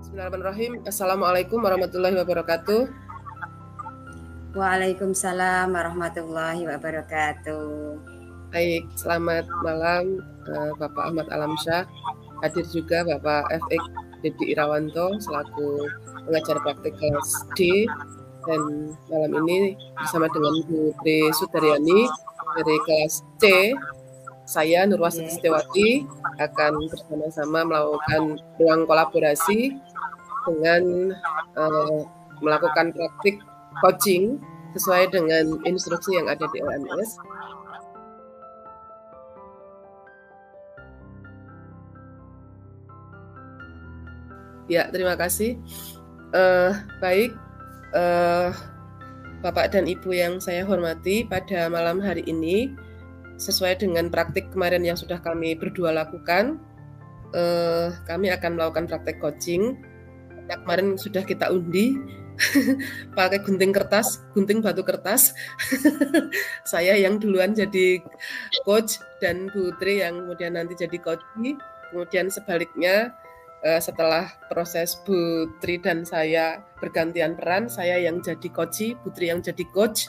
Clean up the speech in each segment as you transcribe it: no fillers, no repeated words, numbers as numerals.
Bismillahirrahmanirrahim. Assalamualaikum warahmatullahi wabarakatuh. Waalaikumsalam warahmatullahi wabarakatuh. Baik, selamat malam Bapak Ahmad Alamsyah. Hadir juga Bapak FX Dedi Irawanto selaku pengajar praktik kelas D. Dan malam ini bersama dengan Bu Tri Sudaryani dari kelas C, saya Nurwasiti Setiawati akan bersama-sama melakukan ruang kolaborasi dengan melakukan praktik coaching sesuai dengan instruksi yang ada di LMS. Ya, terima kasih. Baik, Bapak dan Ibu yang saya hormati, pada malam hari ini sesuai dengan praktik kemarin yang sudah kami berdua lakukan, kami akan melakukan praktik coaching. Nah, kemarin sudah kita undi pakai gunting batu kertas. Saya yang duluan jadi coach dan Bu Tri yang kemudian nanti jadi coach. Kemudian sebaliknya setelah proses Bu Tri dan saya bergantian peran, saya yang jadi coach, Bu Tri yang jadi coach.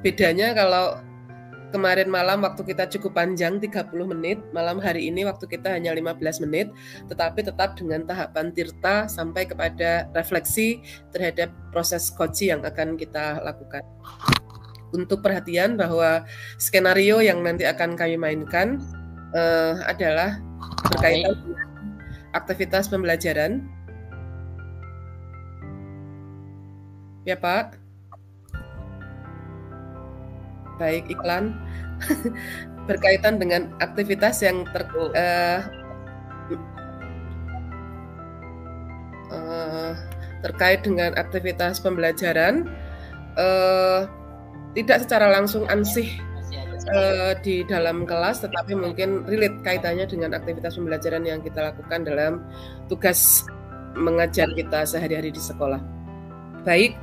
Bedanya kalau kemarin malam waktu kita cukup panjang 30 menit, malam hari ini waktu kita hanya 15 menit, tetapi tetap dengan tahapan tirta sampai kepada refleksi terhadap proses coaching yang akan kita lakukan. Untuk perhatian bahwa skenario yang nanti akan kami mainkan adalah berkaitan dengan aktivitas pembelajaran. Ya Pak? Baik, iklan. Berkaitan dengan aktivitas yang terkait dengan aktivitas pembelajaran, tidak secara langsung ansih di dalam kelas, tetapi mungkin relate kaitannya dengan aktivitas pembelajaran yang kita lakukan dalam tugas mengajar kita sehari-hari di sekolah. Baik,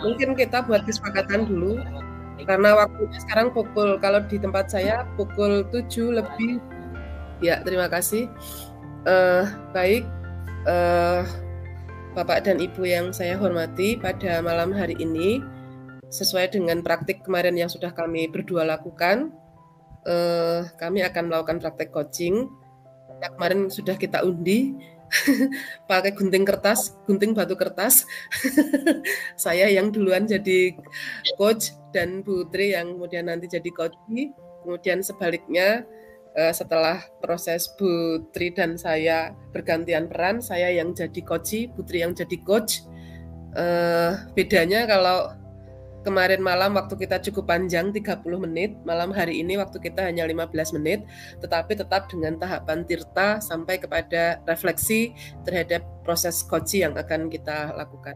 mungkin kita buat kesepakatan dulu, karena waktunya sekarang kalau di tempat saya pukul 7 lebih. Ya, terima kasih. Baik, Bapak dan Ibu yang saya hormati, pada malam hari ini sesuai dengan praktik kemarin yang sudah kami berdua lakukan, kami akan melakukan praktik coaching. Nah, kemarin sudah kita undi pakai gunting batu kertas. Saya yang duluan jadi coach dan Bu Tri yang kemudian nanti jadi coach. Kemudian sebaliknya setelah proses Bu Tri dan saya bergantian peran, saya yang jadi coach, Bu Tri yang jadi coach. Bedanya kalau kemarin malam waktu kita cukup panjang 30 menit, malam hari ini waktu kita hanya 15 menit, tetapi tetap dengan tahapan tirta sampai kepada refleksi terhadap proses coaching yang akan kita lakukan.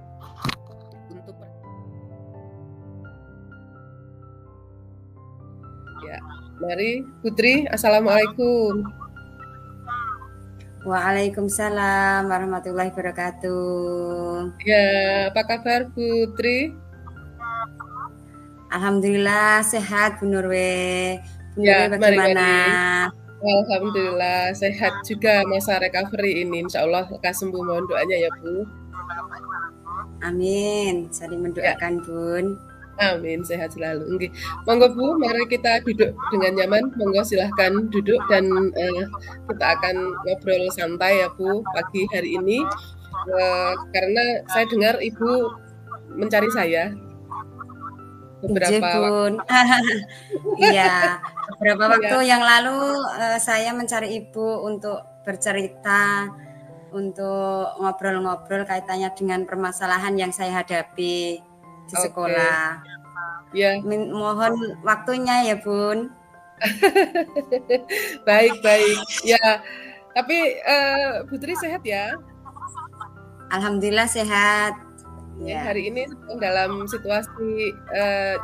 Ya, mari Putri, Assalamualaikum. Waalaikumsalam warahmatullahi wabarakatuh. Ya, apa kabar Putri? Alhamdulillah sehat Bu Nurwe. Bu Ya, Nurwe bagaimana? Alhamdulillah sehat juga masa recovery ini. Insya Allah lekas sembuh, mohon doanya ya Bu. Amin, saling mendoakan ya. Bun. Amin, sehat selalu. Oke. Monggo Bu, mari kita duduk dengan nyaman. Monggo silahkan duduk dan kita akan ngobrol santai ya Bu pagi hari ini. Karena saya dengar Ibu mencari saya beberapa waktu. Iya, beberapa waktu yang lalu saya mencari Ibu untuk bercerita, untuk ngobrol-ngobrol kaitannya dengan permasalahan yang saya hadapi di sekolah. Ya. Mohon waktunya ya Bun. Baik. Ya, tapi Putri sehat ya? Alhamdulillah sehat. Ya. Hari ini dalam situasi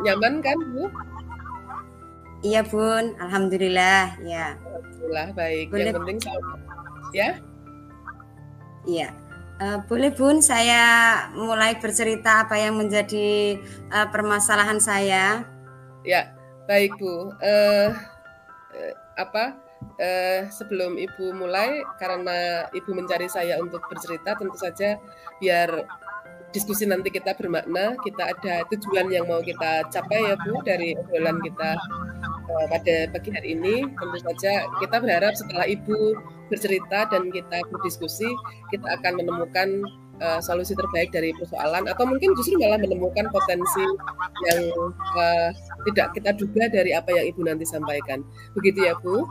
nyaman kan Bu? Iya Bun, alhamdulillah ya. Alhamdulillah baik. Boleh. Yang penting ya. Iya. Boleh Bun, saya mulai bercerita apa yang menjadi permasalahan saya. Ya, baik Bu. sebelum Ibu mulai, karena Ibu mencari saya untuk bercerita, tentu saja biar diskusi nanti kita bermakna, kita ada tujuan yang mau kita capai ya Bu dari obrolan kita pada pagi hari ini. Tentu saja kita berharap setelah Ibu bercerita dan kita berdiskusi, kita akan menemukan solusi terbaik dari persoalan, atau mungkin justru malah menemukan potensi yang tidak kita duga dari apa yang Ibu nanti sampaikan. Begitu ya Bu?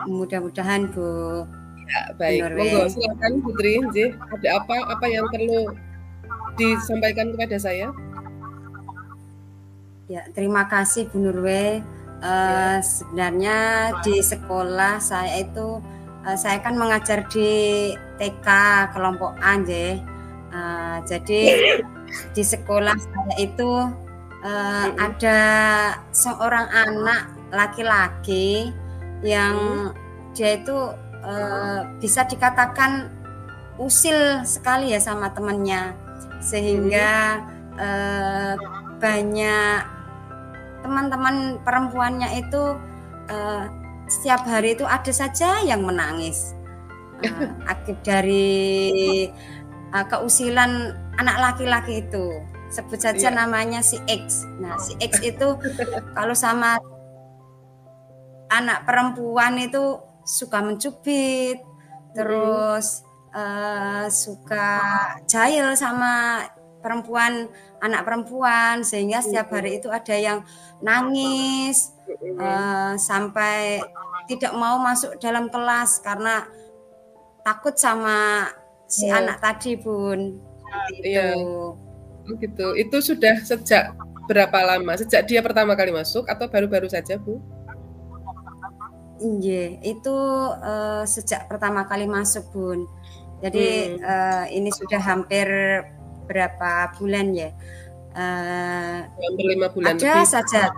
Mudah-mudahan Bu. Ya, baik. Monggo silakan Putri, ada apa yang perlu disampaikan kepada saya? Ya, terima kasih Bu Nurwe. Sebenarnya di sekolah saya itu saya kan mengajar di TK kelompok A, jadi di sekolah saya itu ada seorang anak laki-laki yang dia itu bisa dikatakan usil sekali ya sama temannya, sehingga banyak teman-teman perempuannya itu setiap hari itu ada saja yang menangis akibat dari keusilan anak laki-laki itu. Sebut saja namanya si X. Nah, si X itu kalau sama anak perempuan itu suka mencubit, terus suka jahil sama anak perempuan, sehingga setiap hari itu ada yang nangis sampai tidak mau masuk dalam kelas karena takut sama si anak tadi, Bun. Itu. Gitu. Itu sudah sejak berapa lama? Sejak dia pertama kali masuk atau baru-baru saja, Bu? Iya, itu sejak pertama kali masuk, Bun. Jadi ini sudah hampir berapa bulan ya? Hampir 5 bulan. Ada saja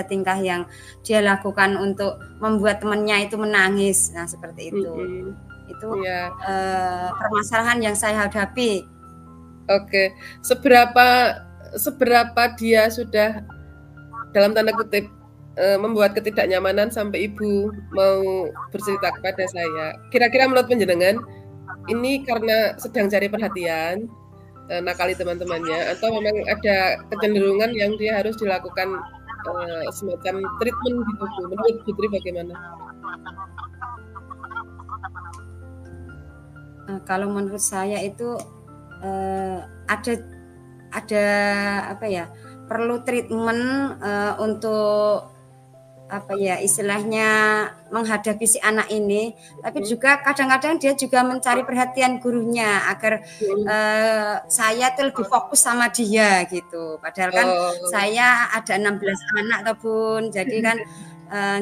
tingkah yang dia lakukan untuk membuat temannya itu menangis. Nah, seperti itu. Itu permasalahan yang saya hadapi. Oke, seberapa dia sudah dalam tanda kutip membuat ketidaknyamanan sampai Ibu mau bercerita kepada saya. Kira-kira menurut panjenengan ini karena sedang cari perhatian, nakali teman-temannya, atau memang ada kecenderungan yang dia harus dilakukan semacam treatment gitu, Bu? Menurut Putri bagaimana? Kalau menurut saya itu ada apa ya, perlu treatment untuk apa ya, istilahnya menghadapi si anak ini, tapi juga kadang-kadang dia juga mencari perhatian gurunya agar saya tuh lebih fokus sama dia gitu. Padahal kan saya ada 16 anak toh, Bun. Jadi kan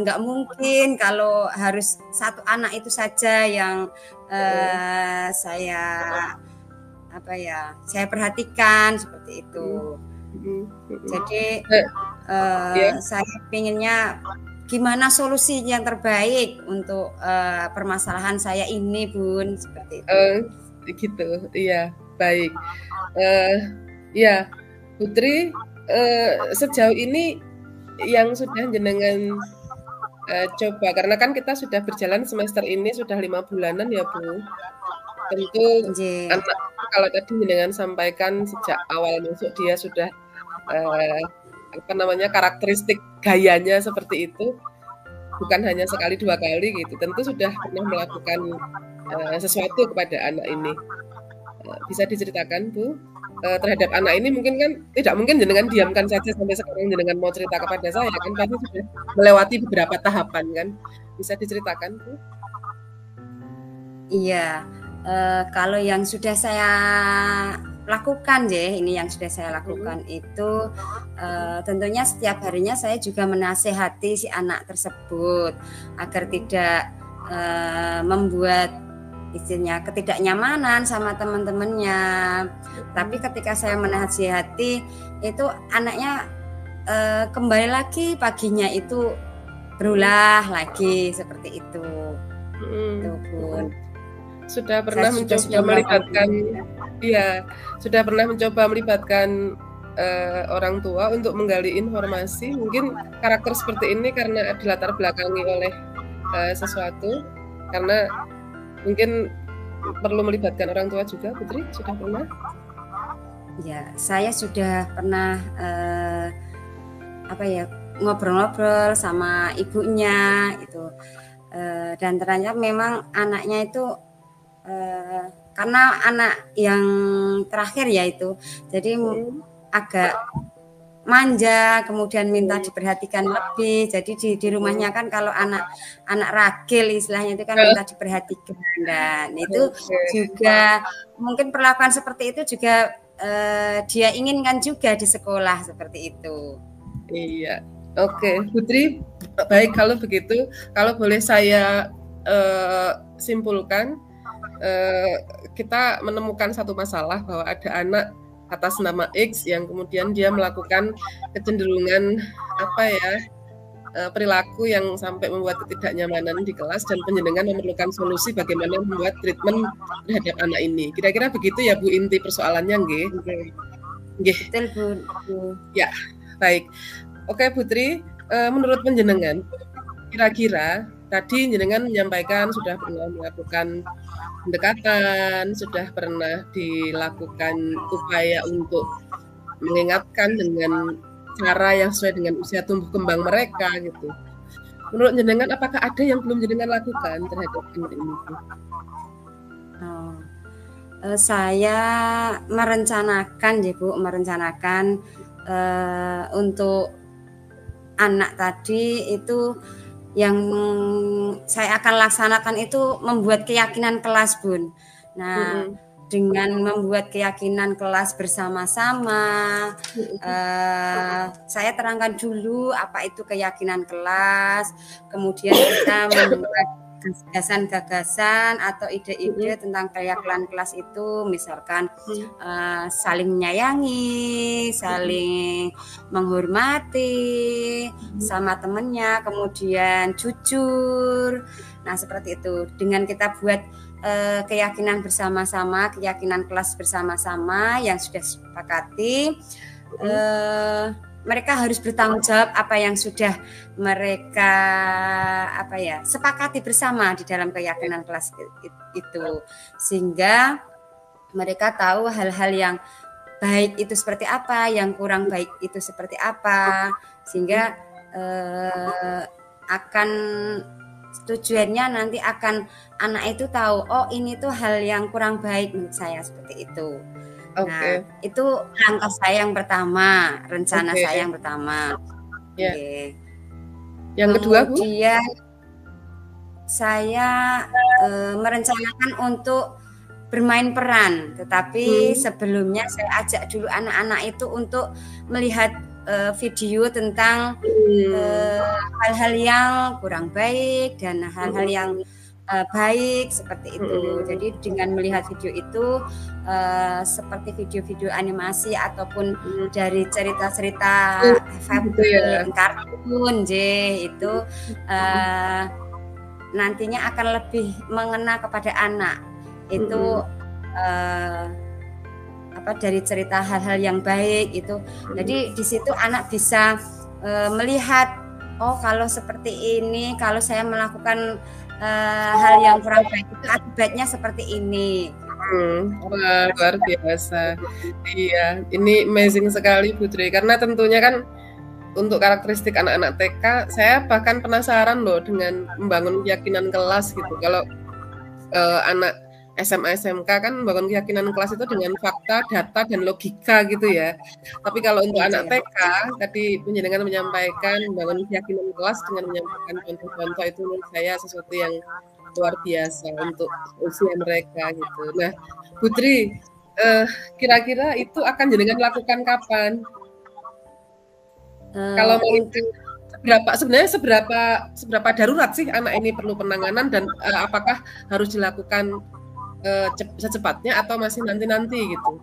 nggak mungkin kalau harus satu anak itu saja yang saya perhatikan seperti itu. Jadi saya pinginnya gimana solusi yang terbaik untuk permasalahan saya ini, Bun, seperti itu. Gitu, iya, baik. Ya, Putri, sejauh ini yang sudah jenengan coba, karena kan kita sudah berjalan semester ini sudah 5 bulanan ya, Bu. Tentu anak kalau tadi jenengan sampaikan sejak awal masuk dia sudah karakteristik gayanya seperti itu, bukan hanya sekali 2 kali gitu. Tentu sudah pernah melakukan sesuatu kepada anak ini. Bisa diceritakan, Bu, terhadap anak ini? Mungkin kan tidak mungkin jenengan diamkan saja sampai sekarang jenengan mau cerita kepada saya kan, pasti sudah melewati beberapa tahapan kan. Bisa diceritakan, Bu? Iya, kalau yang sudah saya lakukan ini yang sudah saya lakukan itu tentunya setiap harinya saya juga menasehati si anak tersebut agar tidak membuat istilahnya ketidaknyamanan sama teman-temannya. Tapi ketika saya menasehati itu anaknya kembali lagi paginya itu berulah lagi seperti itu. Itu, Bun. Sudah pernah mencoba melibatkan orang tua untuk menggali informasi. Mungkin karakter seperti ini karena dilatar belakangi oleh sesuatu, karena mungkin perlu melibatkan orang tua juga. Putri sudah pernah? Ya, saya sudah pernah ngobrol-ngobrol sama ibunya itu, dan ternyata memang anaknya itu karena anak yang terakhir ya itu, jadi agak manja, kemudian minta diperhatikan lebih. Jadi di rumahnya kan kalau anak ragil istilahnya itu kan minta diperhatikan, dan itu juga mungkin perlakuan seperti itu juga dia inginkan juga di sekolah seperti itu. Iya, oke, Putri, baik kalau begitu, kalau boleh saya simpulkan, kita menemukan satu masalah bahwa ada anak atas nama X yang kemudian dia melakukan kecenderungan perilaku yang sampai membuat ketidaknyamanan di kelas, dan penjenengan memerlukan solusi bagaimana membuat treatment terhadap anak ini. Kira-kira begitu ya Bu inti persoalannya, nggih? Betul Bu. Ya, baik. Oke Putri, menurut penjenengan, kira-kira tadi jenengan menyampaikan sudah pernah melakukan pendekatan, sudah pernah dilakukan upaya untuk mengingatkan dengan cara yang sesuai dengan usia tumbuh kembang mereka gitu. Menurut jenengan, apakah ada yang belum jenengan lakukan terhadap anak ini? Saya merencanakan ya Bu, untuk anak tadi itu yang saya akan laksanakan itu membuat keyakinan kelas, Bun. Nah, dengan membuat keyakinan kelas bersama-sama, saya terangkan dulu apa itu keyakinan kelas, kemudian kita membuat gagasan-gagasan atau ide-ide tentang keyakinan kelas itu, misalkan saling menyayangi, saling menghormati sama temennya, kemudian jujur. Nah seperti itu, dengan kita buat keyakinan bersama-sama, keyakinan kelas bersama-sama yang sudah sepakati, mereka harus bertanggung jawab apa yang sudah mereka sepakati bersama di dalam keyakinan kelas itu, sehingga mereka tahu hal-hal yang baik itu seperti apa, yang kurang baik itu seperti apa, sehingga akan tujuannya nanti akan anak itu tahu, oh ini tuh hal yang kurang baik menurut saya, seperti itu. Nah, itu langkah saya yang pertama, rencana saya yang pertama. Yang kedua, Bu? Kemudian saya merencanakan untuk bermain peran, tetapi sebelumnya saya ajak dulu anak-anak itu untuk melihat video tentang hal-hal yang kurang baik dan hal-hal yang baik seperti itu. Jadi dengan melihat video itu seperti video-video animasi ataupun dari cerita-cerita fable, kartun itu nantinya akan lebih mengena kepada anak itu dari cerita hal-hal yang baik itu. Jadi di situ anak bisa melihat, oh kalau seperti ini, kalau saya melakukan hal yang kurang baik itu akibatnya seperti ini. Wah, luar biasa. Iya, ini amazing sekali Putri, karena tentunya kan untuk karakteristik anak-anak TK, saya bahkan penasaran loh dengan membangun keyakinan kelas gitu. Kalau anak SMA SMK kan membangun keyakinan kelas itu dengan fakta, data, dan logika gitu ya. Tapi kalau untuk anak TK, tadi penjenengan menyampaikan membangun keyakinan kelas dengan menyampaikan contoh-contoh, itu menurut saya sesuatu yang luar biasa untuk usia mereka gitu. Nah, Putri, kira-kira itu akan jenengan lakukan kapan? Kalau seberapa darurat sih anak ini perlu penanganan, dan apakah harus dilakukan secepatnya atau masih nanti-nanti gitu?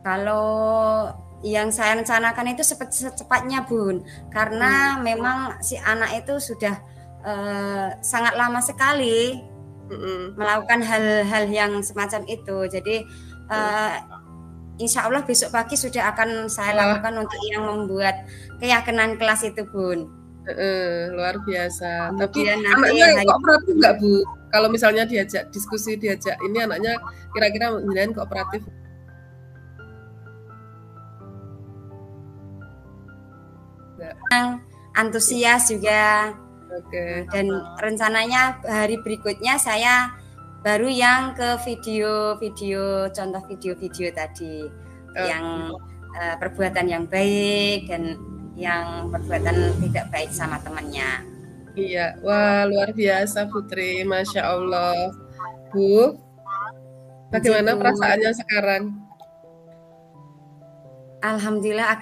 Kalau yang saya rencanakan itu secepatnya Bun, karena memang si anak itu sudah sangat lama sekali melakukan hal-hal yang semacam itu. Jadi insya Allah besok pagi sudah akan saya lakukan untuk yang membuat keyakinan kelas itu, Bun. Luar biasa. Kemudian Tapi nanti anaknya kooperatif nggak, Bu? Kalau misalnya diajak diskusi, diajak ini anaknya kira-kira menjadikan kooperatif? Antusias juga. Oke. Dan rencananya hari berikutnya saya baru yang ke contoh video-video tadi yang perbuatan yang baik dan yang perbuatan tidak baik sama temannya. Iya, wah luar biasa Putri, Masya Allah. Bu, bagaimana perasaannya sekarang? Alhamdulillah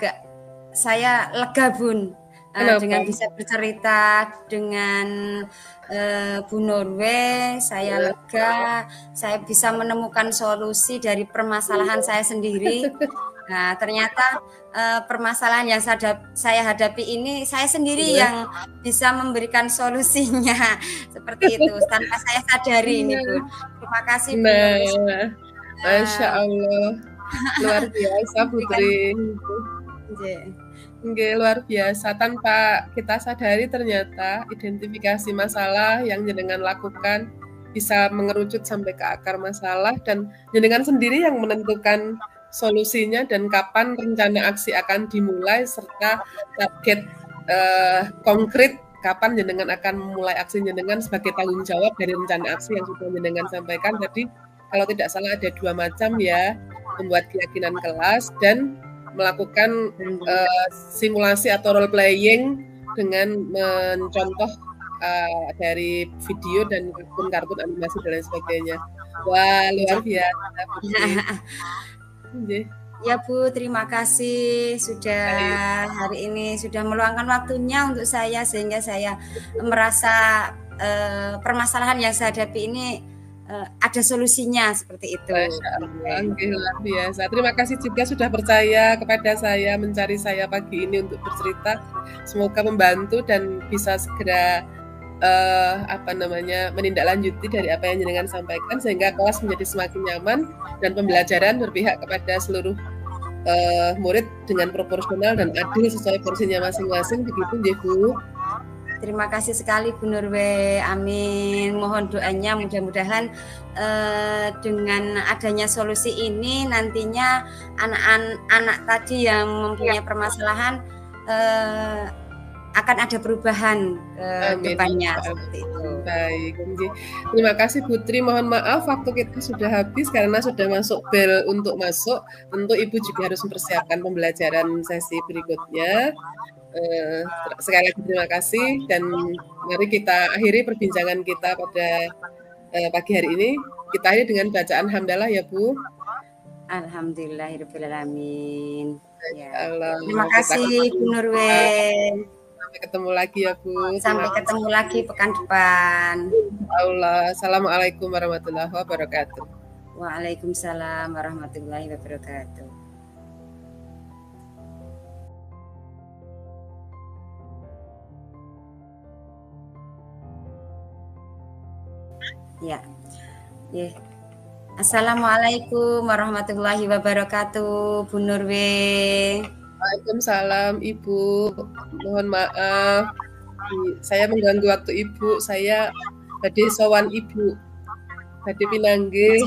saya lega, Bun. Dengan bisa bercerita dengan Bu Norwe, saya lega, saya bisa menemukan solusi dari permasalahan saya sendiri. Nah, ternyata permasalahan yang saya hadapi ini saya sendiri yang bisa memberikan solusinya seperti itu tanpa saya sadari ini, Bu. Terima kasih, Bu. Masya Allah, luar biasa Putri. Luar biasa, tanpa kita sadari ternyata identifikasi masalah yang jenengan lakukan bisa mengerucut sampai ke akar masalah dan jenengan sendiri yang menentukan solusinya dan kapan rencana aksi akan dimulai serta target konkret kapan jenengan akan memulai aksi jenengan sebagai tanggung jawab dari rencana aksi yang sudah jenengan sampaikan tadi. Kalau tidak salah ada 2 macam ya, membuat keyakinan kelas dan melakukan simulasi atau role playing dengan mencontoh dari video dan kartun animasi dan lain sebagainya. Wah, luar biasa. Ya Bu, terima kasih sudah hari ini sudah meluangkan waktunya untuk saya sehingga saya merasa permasalahan yang saya hadapi ini ada solusinya seperti itu. Luar biasa. Terima kasih juga sudah percaya kepada saya mencari saya pagi ini untuk bercerita. Semoga membantu dan bisa segera menindaklanjuti dari apa yang jenengan sampaikan sehingga kelas menjadi semakin nyaman dan pembelajaran berpihak kepada seluruh murid dengan proporsional dan adil sesuai porsinya masing-masing. Begitu, Bu. Terima kasih sekali Bu Norwe, amin. Mohon doanya mudah-mudahan dengan adanya solusi ini nantinya anak-anak tadi yang mempunyai permasalahan akan ada perubahan ke depannya seperti itu. Baik, terima kasih Putri. Mohon maaf waktu kita sudah habis karena sudah masuk bel untuk masuk. Tentu Ibu juga harus mempersiapkan pembelajaran sesi berikutnya. Sekali lagi terima kasih dan mari kita akhiri perbincangan kita pada pagi hari ini. Kita akhiri dengan bacaan hamdalah ya Bu. Alhamdulillahirrahmanirrahim. Ya. Terima kasih Bu Norwe. Sampai ketemu lagi ya Bu. Sampai ketemu lagi pekan depan. Allah. Assalamualaikum warahmatullahi wabarakatuh. Waalaikumsalam warahmatullahi wabarakatuh. Ya. Assalamualaikum warahmatullahi wabarakatuh, Bu Norwe. Waalaikumsalam Ibu. Mohon maaf. Saya mengganggu waktu Ibu. Saya badhe sowan Ibu. Badhe pinanggih.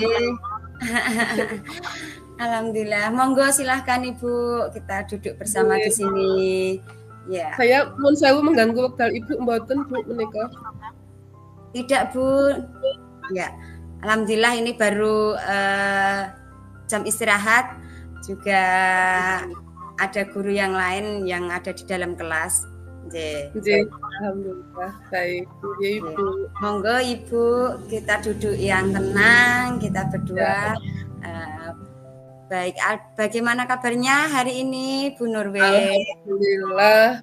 Alhamdulillah. Monggo silahkan Ibu, kita duduk bersama di sini. Ya. Saya mohon sewu mengganggu wekdal Ibu mboten Bu menika. Tidak Bu. Ya, alhamdulillah ini baru jam istirahat, juga ada guru yang lain yang ada di dalam kelas. Alhamdulillah, baik ya Ibu. Monggo Ibu, kita duduk yang tenang, kita berdua. Baik, bagaimana kabarnya hari ini Bu Norwe? Alhamdulillah.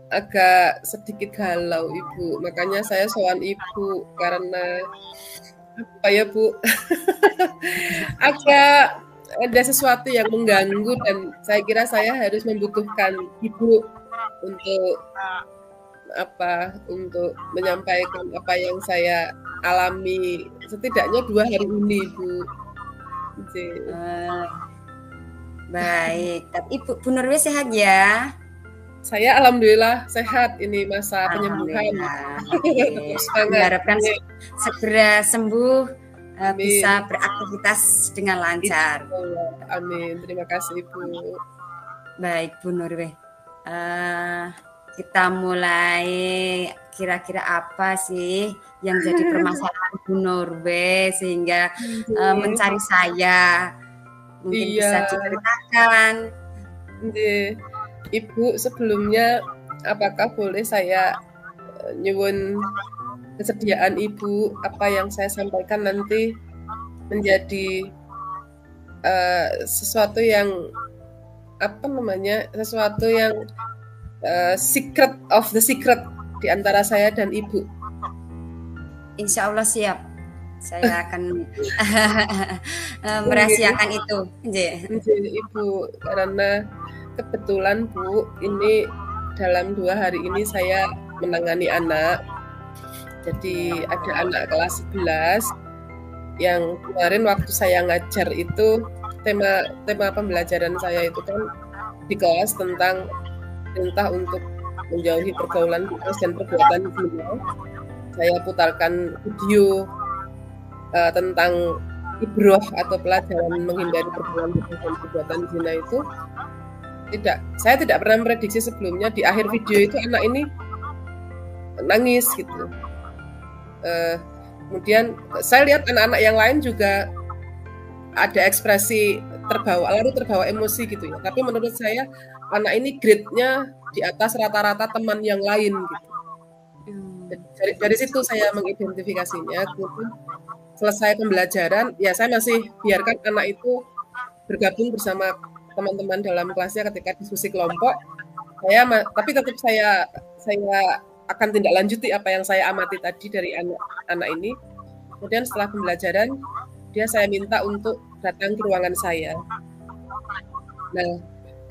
Agak sedikit galau Ibu, makanya saya sowan Ibu karena apa ya Bu, agak ada sesuatu yang mengganggu dan saya kira saya harus membutuhkan Ibu untuk menyampaikan apa yang saya alami setidaknya 2 hari ini Bu. Baik, Ibu Bu Nurwe sehat ya? Saya alhamdulillah sehat, ini masa penyembuhan. Diharapkan segera sembuh, bisa beraktivitas dengan lancar. Amin, terima kasih Ibu. Baik Bu Nurwe, kita mulai, kira-kira apa sih yang jadi permasalahan Bu Nurwe sehingga mencari saya? Mungkin bisa diceritakan. Ibu, sebelumnya apakah boleh saya nyuwun kesediaan Ibu, apa yang saya sampaikan nanti menjadi sesuatu yang sesuatu yang secret of the secret di antara saya dan Ibu. Insya Allah siap. Saya akan merahasiakan itu, Ibu, karena kebetulan Bu, ini dalam 2 hari ini saya menangani anak. Jadi ada anak kelas 11 yang kemarin waktu saya ngajar itu tema pembelajaran saya itu kan di kelas tentang perintah untuk menjauhi pergaulan bebas dan perbuatan zina. Saya putarkan video tentang ibroh atau pelajaran menghindari pergaulan bebas dan perbuatan zina itu. Saya tidak pernah memprediksi sebelumnya di akhir video itu anak ini nangis gitu. Kemudian saya lihat anak-anak yang lain juga ada ekspresi terbawa emosi gitu ya. Tapi menurut saya anak ini grade-nya di atas rata-rata teman yang lain gitu. Dari situ saya mengidentifikasinya. Kemudian selesai pembelajaran, ya saya masih biarkan anak itu bergabung bersama teman-teman dalam kelasnya ketika diskusi kelompok. Tapi tetap saya akan tindak lanjuti apa yang saya amati tadi dari anak ini. Kemudian setelah pembelajaran, saya minta untuk datang ke ruangan saya. Nah,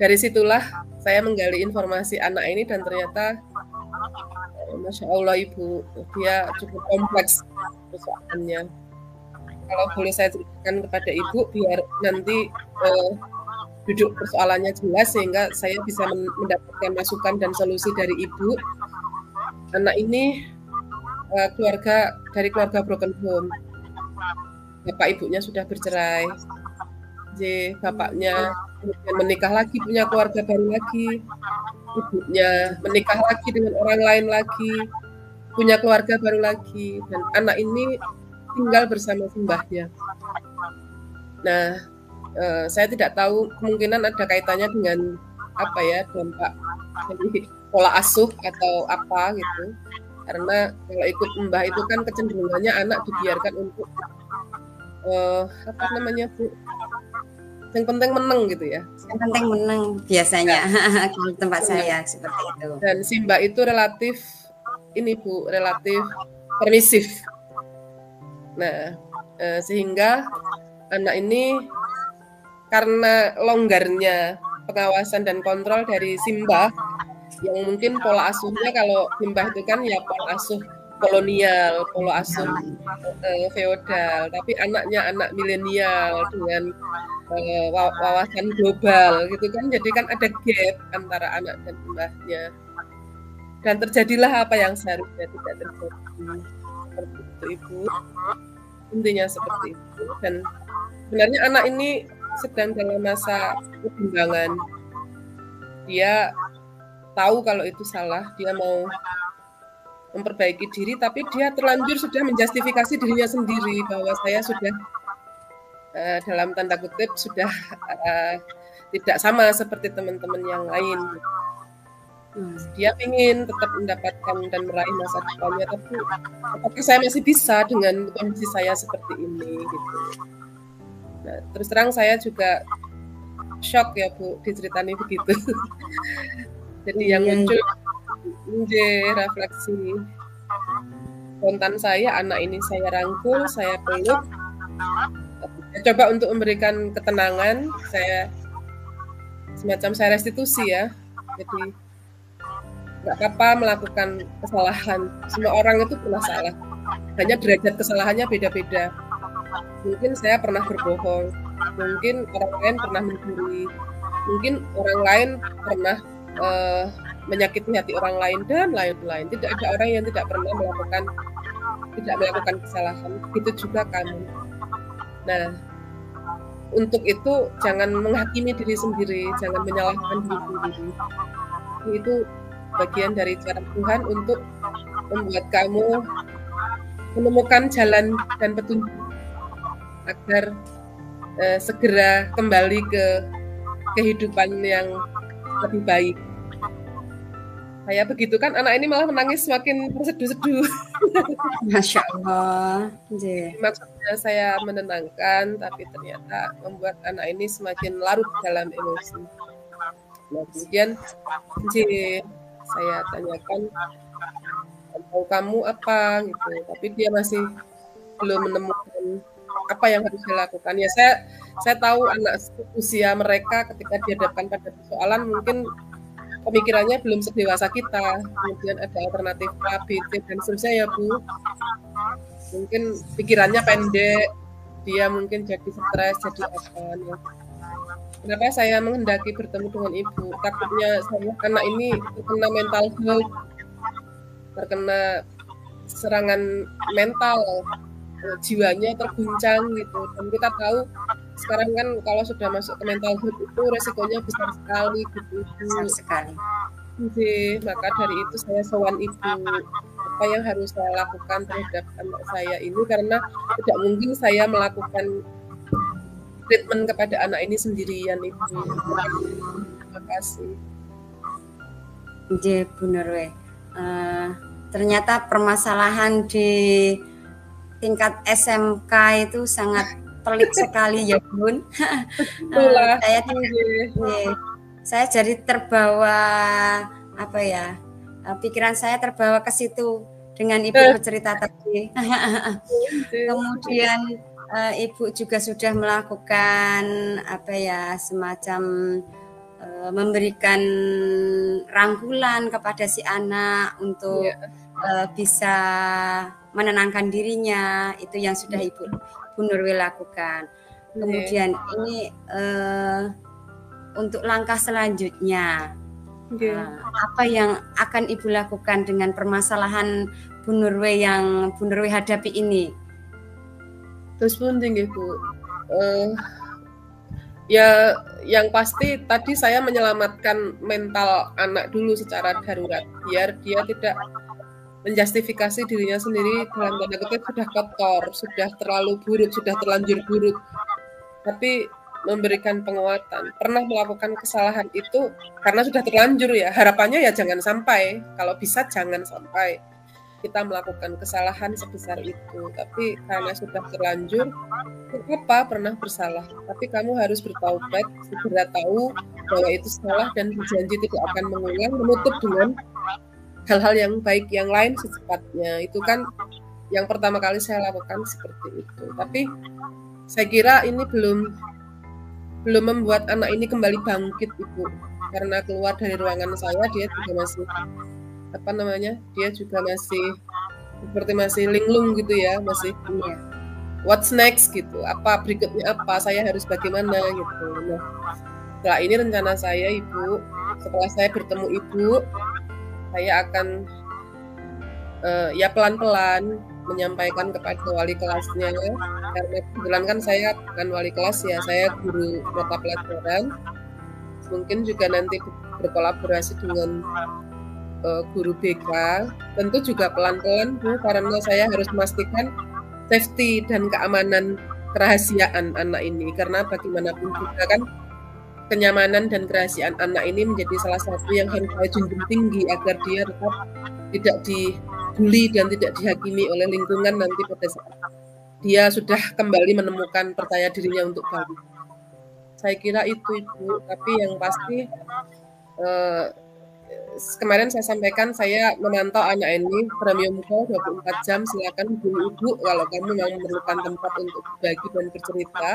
dari situlah saya menggali informasi anak ini dan ternyata, Masya Allah Ibu, dia cukup kompleks persoalannya. Kalau boleh saya ceritakan kepada Ibu, biar nanti duduk persoalannya jelas sehingga saya bisa mendapatkan masukan dan solusi dari Ibu. Anak ini dari keluarga broken home. Bapak ibunya sudah bercerai. Bapaknya kemudian menikah lagi, punya keluarga baru lagi. Ibunya menikah lagi dengan orang lain lagi, punya keluarga baru lagi. Dan anak ini tinggal bersama simbahnya. Nah, saya tidak tahu, kemungkinan ada kaitannya dengan dampak dari pola asuh atau apa gitu. Karena kalau ikut mbah itu kan kecenderungannya anak dibiarkan untuk Bu, yang penting menang gitu ya. Yang penting menang biasanya kalau tempat saya seperti itu. Dan si mbak itu relatif permisif. Nah, sehingga anak ini karena longgarnya pengawasan dan kontrol dari simbah, yang mungkin pola asuhnya kalau simbah itu kan ya pola asuh kolonial, pola asuh feodal, tapi anaknya anak milenial dengan wawasan global gitu kan, jadi kan ada gap antara anak dan simbahnya, dan terjadilah apa yang seharusnya tidak terjadi. Seperti itu Ibu, intinya seperti itu. Dan sebenarnya anak ini sedang dalam masa perkembangan. Dia tahu kalau itu salah, dia mau memperbaiki diri, tapi dia terlanjur sudah menjustifikasi dirinya sendiri bahwa saya sudah dalam tanda kutip sudah tidak sama seperti teman-teman yang lain. Dia ingin tetap mendapatkan dan meraih masa depannya, tapi apakah saya masih bisa dengan kondisi saya seperti ini gitu. Nah, terus terang saya juga shock ya Bu diceritani begitu. Jadi yang muncul refleksi spontan saya, anak ini saya rangkul, saya peluk, saya coba untuk memberikan ketenangan, saya restitusi ya. Jadi nggak apa-apa melakukan kesalahan, semua orang itu pernah salah, hanya derajat kesalahannya beda-beda. Mungkin saya pernah berbohong, Mungkin orang lain pernah mencuri, mungkin orang lain pernah menyakiti hati orang lain dan lain-lain. Tidak ada orang yang tidak pernah melakukan kesalahan. Begitu juga kamu. Nah, untuk itu jangan menghakimi diri sendiri, jangan menyalahkan diri sendiri. Itu bagian dari cara Tuhan untuk membuat kamu menemukan jalan dan petunjuk agar segera kembali ke kehidupan yang lebih baik. Saya begitu kan, anak ini malah menangis semakin terseduh-seduh. Masya Allah. Maksudnya saya menenangkan, tapi ternyata membuat anak ini semakin larut dalam emosi. Nah, kemudian saya tanyakan, tahu kamu apa gitu, tapi dia masih belum menemukan apa yang harus dilakukan. Ya saya tahu anak usia mereka ketika dihadapkan pada persoalan mungkin pemikirannya belum sedewasa kita, kemudian ada alternatif A, B, C, dan seterusnya ya Bu. Mungkin pikirannya pendek, dia mungkin jadi stres, jadi apa. Nah, kenapa saya menghendaki bertemu dengan Ibu? Takutnya saya anak ini terkena mental health, terkena serangan mental, jiwanya terguncang gitu. Dan kita tahu sekarang kan kalau sudah masuk ke mental health itu resikonya besar sekali gitu. Besar sekali. Jadi, maka dari itu saya sowan Ibu, apa yang harus saya lakukan terhadap anak saya ini, karena tidak mungkin saya melakukan treatment kepada anak ini sendirian Ibu. Terima kasih. Nggih, bener we. Ternyata permasalahan di tingkat SMK itu sangat pelik sekali ya Bun. Saya jadi terbawa apa ya, pikiran saya terbawa ke situ dengan Ibu bercerita tadi. Kemudian Ibu juga sudah melakukan apa ya, semacam memberikan rangkulan kepada si anak untuk bisa menenangkan dirinya. Itu yang sudah Ibu Bu Nurwi lakukan. Kemudian ini untuk langkah selanjutnya, apa yang akan Ibu lakukan dengan permasalahan Bu Nurwi yang Bu Nurwi hadapi ini? Terus pun tinggi Bu, ya yang pasti tadi saya menyelamatkan mental anak dulu secara darurat, biar dia tidak menjustifikasi dirinya sendiri dalam tanda kutip sudah kotor, sudah terlalu buruk, sudah terlanjur buruk. Tapi memberikan penguatan. Pernah melakukan kesalahan itu karena sudah terlanjur ya. Harapannya ya jangan sampai. Kalau bisa jangan sampai kita melakukan kesalahan sebesar itu. Tapi karena sudah terlanjur, apa pernah bersalah. Tapi kamu harus bertaubat, segera tahu bahwa itu salah dan berjanji tidak akan mengulang, menutup dengan hal-hal yang baik yang lain secepatnya. Itu kan yang pertama kali saya lakukan seperti itu. Tapi saya kira ini belum membuat anak ini kembali bangkit Ibu. Karena keluar dari ruangan saya dia juga masih dia juga masih seperti masih linglung gitu ya, masih what's next gitu. Apa berikutnya apa? Saya harus bagaimana gitu. Nah, setelah ini rencana saya Ibu, setelah saya bertemu Ibu, saya akan ya pelan-pelan menyampaikan kepada wali kelasnya, karena kebetulan kan saya bukan wali kelas ya, saya guru mata pelajaran. Mungkin juga nanti berkolaborasi dengan guru BK. Tentu juga pelan-pelan Bu, karena saya harus memastikan safety dan keamanan kerahasiaan anak ini, karena bagaimanapun juga kan kenyamanan dan kerahasiaan anak ini menjadi salah satu yang harus saya junjung tinggi agar dia tetap tidak dibully dan tidak dihakimi oleh lingkungan nanti pada saat dia sudah kembali menemukan percaya dirinya untuk baru. Saya kira itu Ibu, tapi yang pasti kemarin saya sampaikan saya memantau anak ini Premium Call 24 jam, silakan hubungi Ibu kalau kamu yang memerlukan tempat untuk berbagi dan bercerita.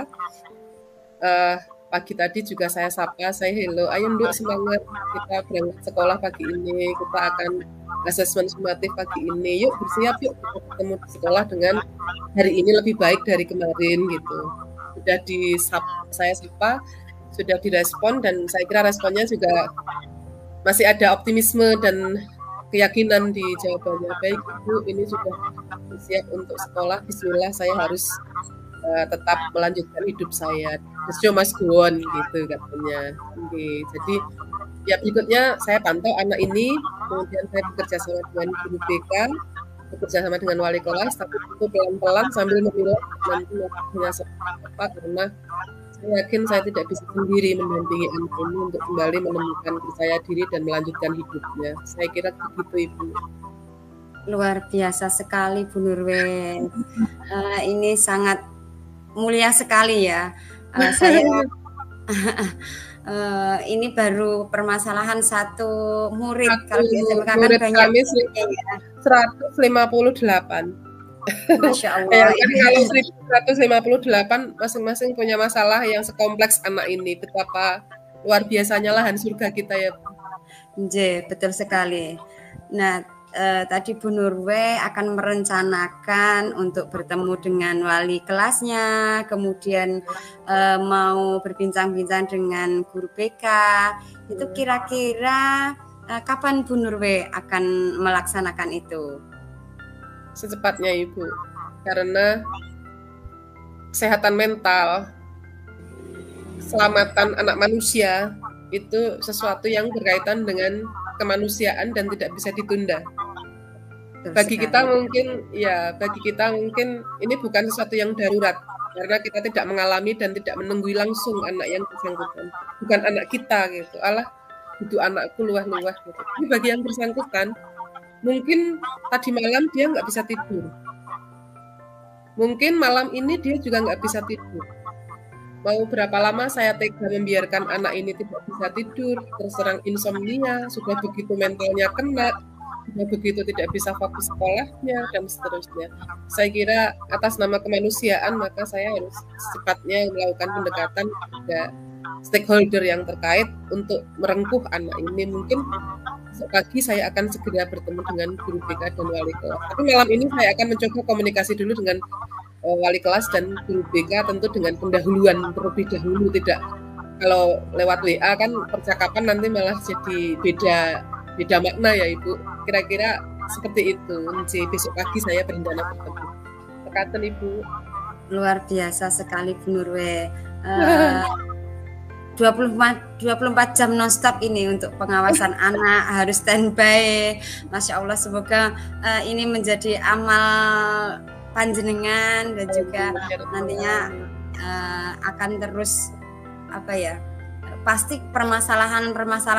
Pagi tadi juga saya sapa, saya hello, ayo Nduk semangat, kita berangkat sekolah pagi ini, kita akan asesmen sumatif pagi ini, yuk bersiap yuk kita ketemu di sekolah dengan hari ini lebih baik dari kemarin gitu. sudah saya sapa, sudah direspon, dan saya kira responnya juga masih ada optimisme dan keyakinan di jawabannya. Baik Ibu, ini sudah siap untuk sekolah, bismillah saya harus tetap melanjutkan hidup saya. The show must go on gitu katanya. Okay. Jadi ya berikutnya saya pantau anak ini, kemudian saya bekerja sama dengan guru BK, bekerja sama dengan wali kelas, tapi itu pelan-pelan sambil memilah nanti maksudnya seperti apa, karena saya yakin saya tidak bisa sendiri mendampingi anak ini untuk kembali menemukan percaya diri dan melanjutkan hidupnya. Saya kira begitu Ibu. Luar biasa sekali Bu Nurwe. Ini sangat mulia sekali ya. Saya ini baru permasalahan satu murid. Kalau di SMK kan banyak kami 158. Masya Allah. Kalau 158 masing-masing punya masalah yang sekompleks anak ini. Betapa luar biasanya lahan surga kita ya. Betul sekali. Nah, tadi Bu Nurwe akan merencanakan untuk bertemu dengan wali kelasnya, kemudian mau berbincang-bincang dengan guru BK. Itu kira-kira kapan Bu Nurwe akan melaksanakan itu? Secepatnya Ibu, karena kesehatan mental, keselamatan anak manusia itu sesuatu yang berkaitan dengan kemanusiaan dan tidak bisa ditunda. Bagi kita mungkin ini bukan sesuatu yang darurat, karena kita tidak mengalami dan tidak menunggu langsung anak yang bersangkutan. Bukan anak kita gitu. Alah, itu anakku luah-luah gitu. Tapi bagi yang bersangkutan, mungkin tadi malam dia nggak bisa tidur. Mungkin malam ini dia juga nggak bisa tidur. Mau berapa lama saya tega membiarkan anak ini tidak bisa tidur, terserang insomnia, sudah begitu mentalnya kena, sudah begitu tidak bisa fokus sekolahnya, dan seterusnya. Saya kira atas nama kemanusiaan, maka saya harus secepatnya melakukan pendekatan kepada stakeholder yang terkait untuk merengkuh anak ini. Mungkin besok pagi saya akan segera bertemu dengan guru BK dan wali kelas. Tapi malam ini saya akan mencoba komunikasi dulu dengan wali kelas dan guru BK, tentu dengan pendahuluan terlebih dahulu, tidak kalau lewat WA kan percakapan nanti malah jadi beda makna ya Ibu. Kira-kira seperti itu. Besok pagi saya berencana bertemu. Terkaten Ibu. Luar biasa sekali Bu Nurwe. 24 jam nonstop ini untuk pengawasan anak, harus standby. Masya Allah, semoga ini menjadi amal panjenengan dan juga nantinya akan terus pasti permasalahan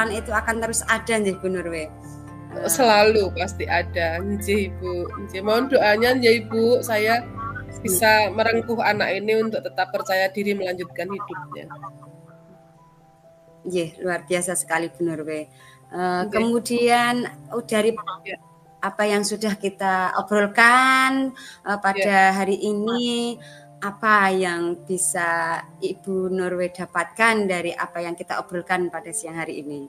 itu akan terus ada nih Bu Nurwe. Selalu pasti ada nggih Ibu. Mohon doanya nggih Ibu, saya bisa merengkuh anak ini untuk tetap percaya diri melanjutkan hidupnya. Luar biasa sekali Bu Nurwe. Kemudian dari apa yang sudah kita obrolkan pada hari ini, apa yang bisa Ibu Nurwe dapatkan dari apa yang kita obrolkan pada siang hari ini?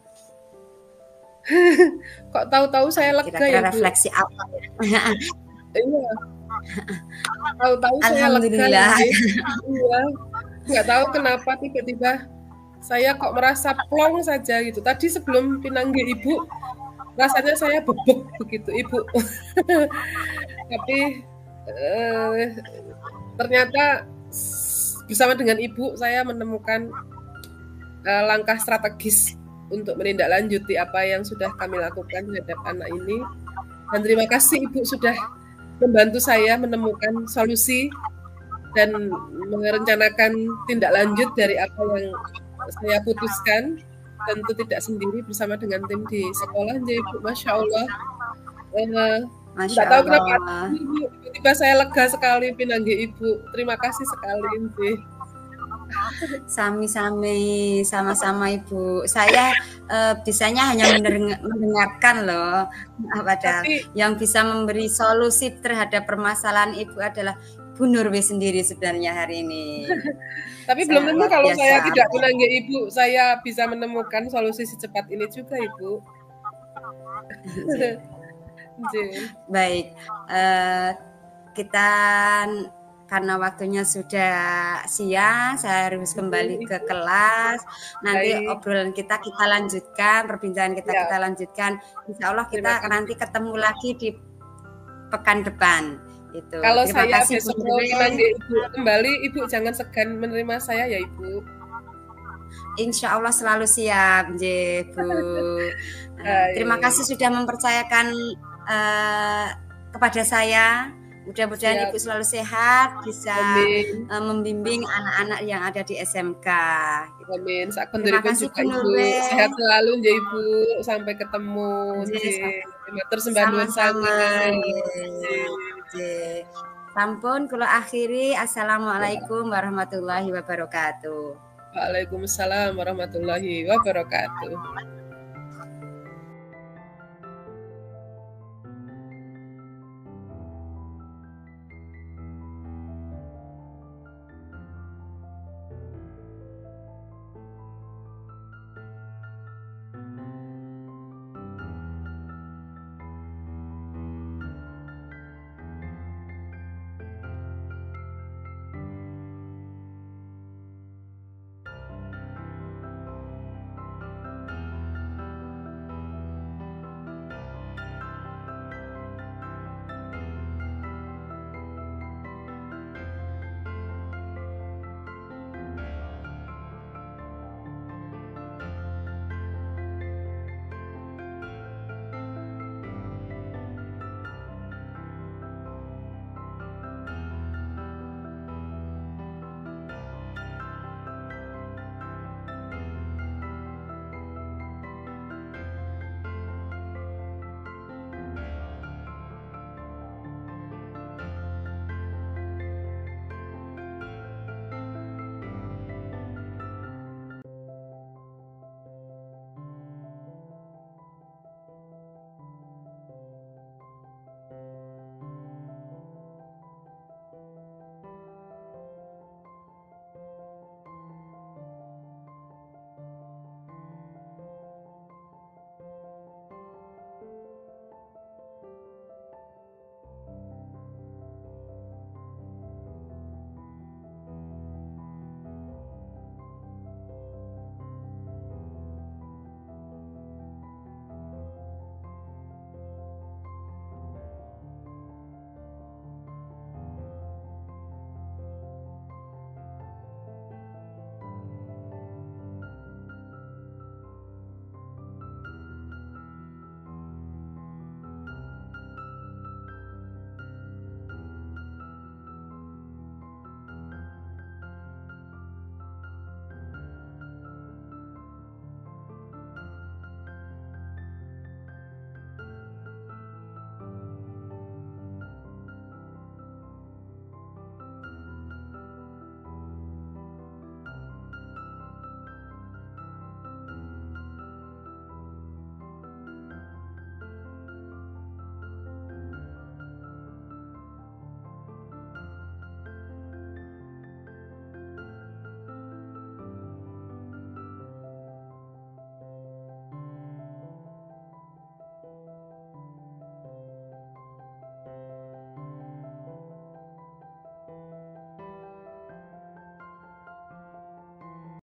Kok tahu-tahu saya lega kira-kira ya Bu? Refleksi apa? Iya. Tahu-tahu saya lega. Iya. Nggak tahu kenapa tiba-tiba saya kok merasa plong saja gitu. Tadi sebelum pinanggih Ibu, rasanya saya bebek begitu Ibu. Tapi ternyata bersama dengan Ibu saya menemukan langkah strategis untuk menindaklanjuti apa yang sudah kami lakukan terhadap anak ini. Dan terima kasih Ibu sudah membantu saya menemukan solusi dan merencanakan tindak lanjut dari apa yang saya putuskan. Tentu tidak sendiri, bersama dengan tim di sekolah. Jadi Ibu, Masya Allah. Tidak tahu kenapa tiba-tiba saya lega sekali pinanggih Ibu. Terima kasih sekali Ibu. Sami-sami, sama-sama Ibu. Saya bisanya hanya mendengarkan loh. Padahal yang bisa memberi solusi terhadap permasalahan Ibu adalah Bu Nurwe sendiri sebenarnya hari ini. Tapi belum tentu kalau saya tidak pinanggih Ibu, saya bisa menemukan solusi secepat ini juga Ibu. Baik, kita karena waktunya sudah siang, saya harus kembali ke kelas. Nanti obrolan kita lanjutkan, perbincangan kita lanjutkan. Insya Allah kita nanti ketemu lagi di pekan depan. Itu. Kalau saya besok mau memanggil Ibu kembali, Ibu jangan segan menerima saya ya Ibu. Insya Allah selalu siap, Bu. Terima kasih sudah mempercayakan kepada saya. Mudah-mudahan Ibu selalu sehat, bisa membimbing anak-anak yang ada di SMK. Amin. Terima kasih Ibu. Sehat selalu ya Ibu. Sampai ketemu. Sama-sama. Sampun kula akhiri. Assalamualaikum warahmatullahi wabarakatuh. Waalaikumsalam warahmatullahi wabarakatuh.